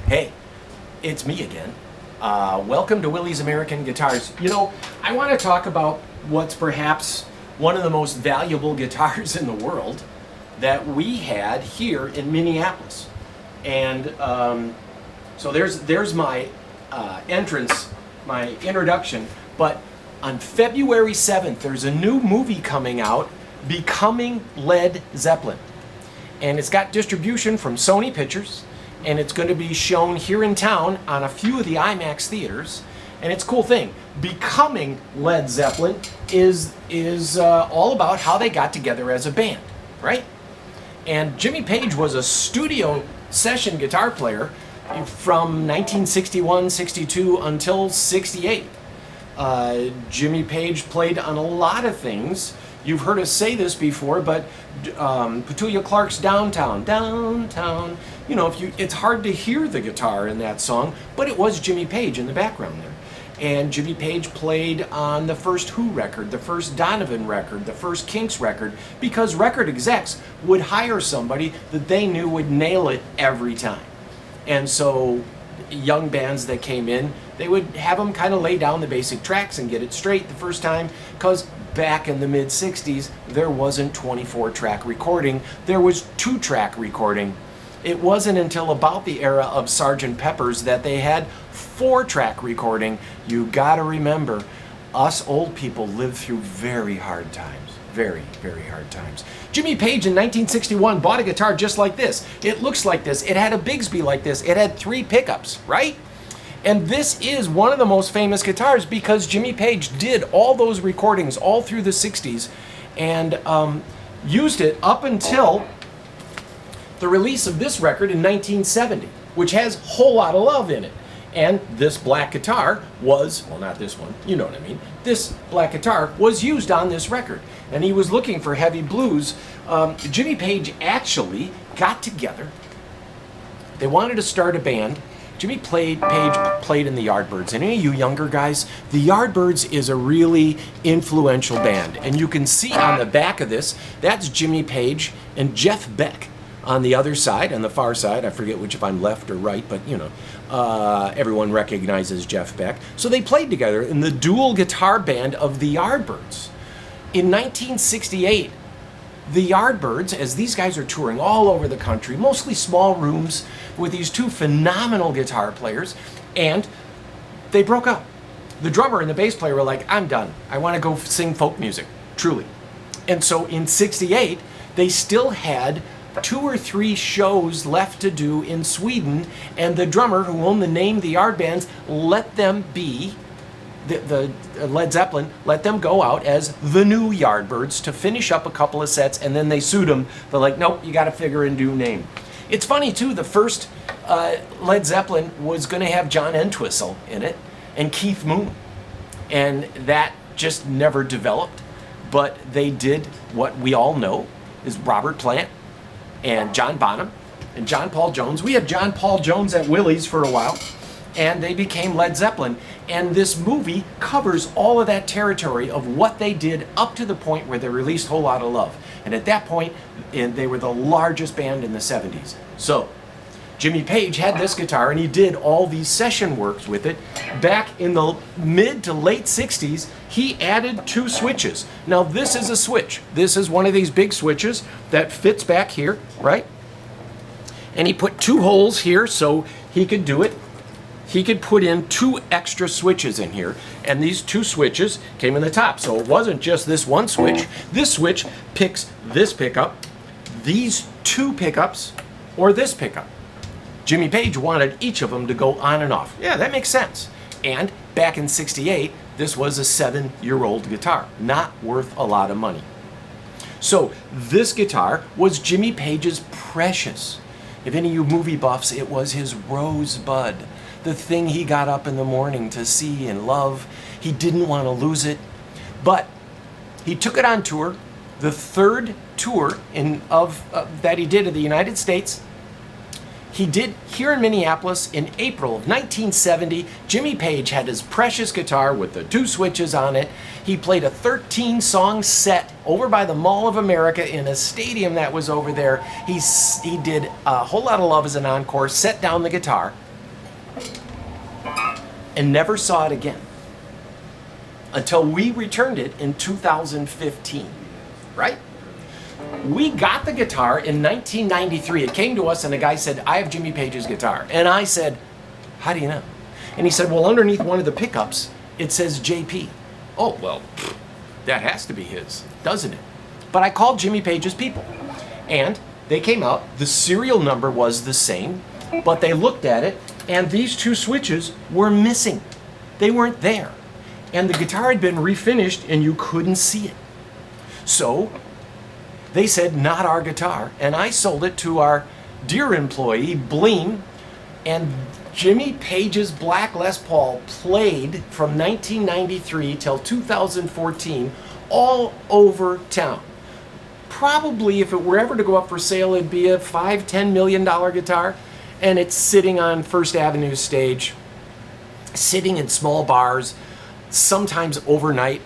Hey, it's me again. Welcome to Willie's American Guitars. You know, I want to talk about what's perhaps one of the most valuable guitars in the world that we had here in Minneapolis. And so there's my entrance, my introduction. But on February 7th, there's a new movie coming out, Becoming Led Zeppelin. And it's got distribution from Sony Pictures. And it's going to be shown here in town on a few of the IMAX theaters. And it's a cool thing. Becoming Led Zeppelin is all about how they got together as a band, right? And Jimmy Page was a studio session guitar player from 1961, 62 until 68. Jimmy Page played on a lot of things. You've heard us say this before, but Petula Clark's Downtown, Downtown. You know, it's hard to hear the guitar in that song, but it was Jimmy Page in the background there. And Jimmy Page played on the first Who record, the first Donovan record, the first Kinks record, because record execs would hire somebody that they knew would nail it every time. And so young bands that came in, they would have them kind of lay down the basic tracks and get it straight the first time, because back in the mid-60s, there wasn't 24-track recording, there was 2-track recording. It wasn't until about the era of Sgt. Pepper's that they had 4-track recording. You gotta remember, us old people lived through very hard times. Very, very hard times. Jimmy Page in 1961 bought a guitar just like this. It looks like this. It had a Bigsby like this. It had 3 pickups, right? And this is one of the most famous guitars because Jimmy Page did all those recordings all through the 60s and used it up until the release of this record in 1970, which has a whole lot of love in it. And this black guitar was, well, not this one, you know what I mean. This black guitar was used on this record. And he was looking for heavy blues. Jimmy Page actually got together. They wanted to start a band. Jimmy Page played in the Yardbirds. And any of you younger guys, the Yardbirds is a really influential band. And you can see on the back of this, that's Jimmy Page and Jeff Beck. On the other side, on the far side, I forget which if I'm left or right, but you know, everyone recognizes Jeff Beck. So they played together in the dual guitar band of the Yardbirds. In 1968, the Yardbirds, as these guys are touring all over the country, mostly small rooms with these 2 phenomenal guitar players, and they broke up. The drummer and the bass player were like, I'm done. I want to go sing folk music, truly. And so in 68, they still had 2 or 3 shows left to do in Sweden, and the drummer who owned the name The Yardbands let them be, the Led Zeppelin let them go out as the new Yardbirds to finish up a couple of sets, and then they sued them. They're like, nope, you got to figure a new name. It's funny too, the first Led Zeppelin was going to have John Entwistle in it and Keith Moon, and that just never developed, but they did what we all know is Robert Plant and John Bonham and John Paul Jones. We had John Paul Jones at Willie's for a while, and they became Led Zeppelin. And this movie covers all of that territory of what they did up to the point where they released Whole Lotta Love. And at that point, they were the largest band in the 70s. So Jimmy Page had this guitar, and he did all these session works with it. Back in the mid to late 60s, he added 2 switches. Now this is a switch. This is one of these big switches that fits back here, right? And he put 2 holes here so he could do it. He could put in 2 extra switches in here, and these 2 switches came in the top. So it wasn't just this one switch. This switch picks this pickup, these 2 pickups, or this pickup. Jimmy Page wanted each of them to go on and off. Yeah, that makes sense. And back in 68, this was a 7-year-old guitar, not worth a lot of money. So this guitar was Jimmy Page's precious. If any of you movie buffs, it was his rosebud, the thing he got up in the morning to see and love. He didn't want to lose it, but he took it on tour, the 3rd tour that he did in the United States. He did here in Minneapolis in April of 1970. Jimmy Page had his precious guitar with the 2 switches on it. He played a 13-song set over by the Mall of America in a stadium that was over there. He did a Whole Lotta Love as an encore, set down the guitar, and never saw it again until we returned it in 2015, right? We got the guitar in 1993. It came to us and the guy said, I have Jimmy Page's guitar. And I said, how do you know? And he said, well, underneath one of the pickups, it says JP. Oh, well, that has to be his, doesn't it? But I called Jimmy Page's people, and they came out. The serial number was the same, but they looked at it, and these two switches were missing. They weren't there. And the guitar had been refinished, and you couldn't see it. So they said, not our guitar. And I sold it to our dear employee, Bleem, and Jimmy Page's Black Les Paul played from 1993 till 2014 all over town. Probably if it were ever to go up for sale, it'd be a $5-10 million guitar, and it's sitting on First Avenue stage, sitting in small bars, sometimes overnight.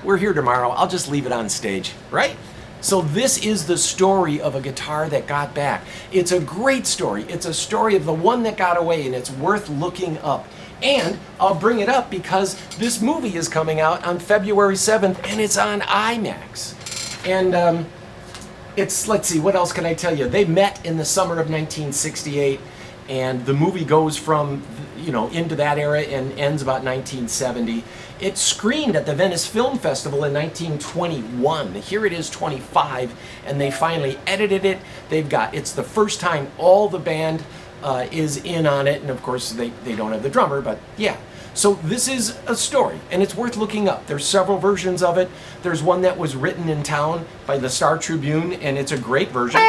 We're here tomorrow, I'll just leave it on stage, right? So this is the story of a guitar that got back. It's a great story. It's a story of the one that got away, and it's worth looking up. And I'll bring it up because this movie is coming out on February 7th, and it's on IMAX. And let's see, what else can I tell you? They met in the summer of 1968, and the movie goes from, into that era and ends about 1970. It screened at the Venice Film Festival in 1921. Here it is 25, and they finally edited it. It's the first time all the band is in on it, and of course they don't have the drummer, but yeah. So this is a story, and it's worth looking up. There's several versions of it. There's one that was written in town by the Star Tribune, and it's a great version.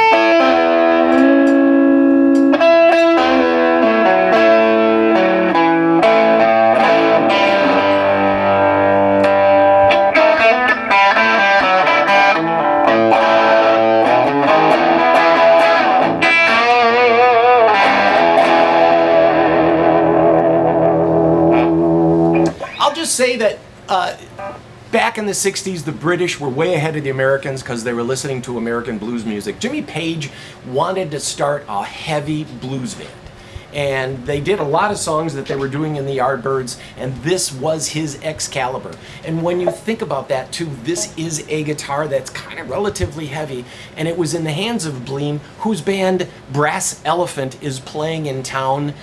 Say that back in the 60s, the British were way ahead of the Americans because they were listening to American blues music. Jimmy Page wanted to start a heavy blues band, and they did a lot of songs that they were doing in the Yardbirds, and this was his Excalibur. And when you think about that too, this is a guitar that's kind of relatively heavy, and it was in the hands of Bleem, whose band Brass Elephant is playing in town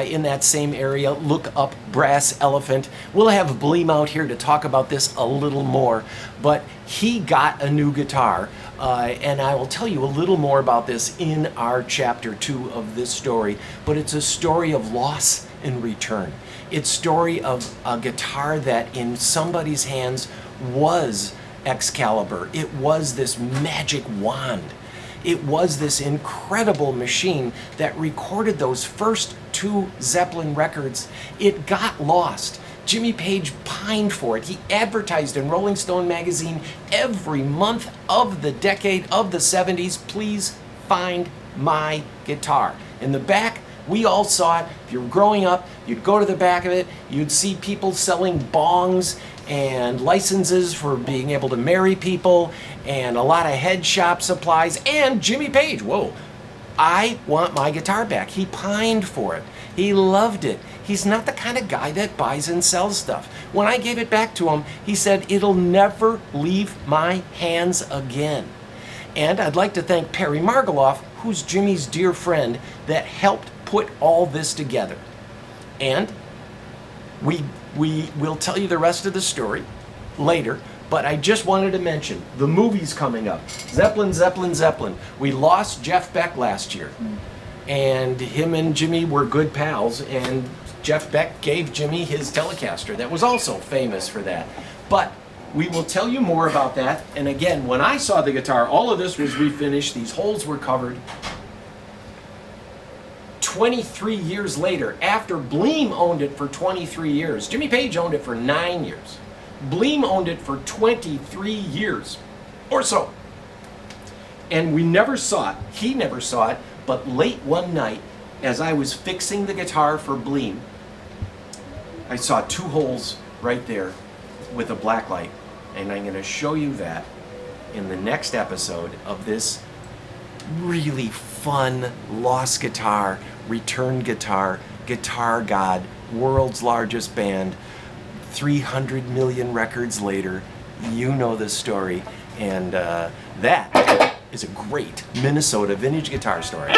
in that same area. Look up Brass Elephant. We'll have Bleem out here to talk about this a little more, but he got a new guitar, and I will tell you a little more about this in our chapter 2 of this story. But it's a story of loss and return. It's a story of a guitar that in somebody's hands was Excalibur. It was this magic wand. It was this incredible machine that recorded those first 2 Zeppelin records. It got lost. Jimmy Page pined for it. He advertised in Rolling Stone magazine every month of the decade of the 70s, please find my guitar. In the back, we all saw it. If you were growing up, you'd go to the back of it, you'd see people selling bongs and licenses for being able to marry people, and a lot of head shop supplies, and Jimmy Page. Whoa, I want my guitar back. He pined for it. He loved it. He's not the kind of guy that buys and sells stuff. When I gave it back to him, he said, it'll never leave my hands again. And I'd like to thank Perry Margoloff, who's Jimmy's dear friend, that helped put all this together. And we will tell you the rest of the story later, but I just wanted to mention the movie's coming up. Zeppelin, Zeppelin, Zeppelin. We lost Jeff Beck last year, and him and Jimmy were good pals, and Jeff Beck gave Jimmy his Telecaster that was also famous for that. But we will tell you more about that. And again, when I saw the guitar, all of this was refinished. These holes were covered. 23 years later, after Bleem owned it for 23 years, Jimmy Page owned it for 9 years. Bleem owned it for 23 years or so. And we never saw it. He never saw it. But late one night, as I was fixing the guitar for Bleem, I saw 2 holes right there with a black light. And I'm going to show you that in the next episode of this really fun lost guitar, returned guitar guitar god, world's largest band, 300 million records later. You know this story, and that is a great Minnesota vintage guitar story.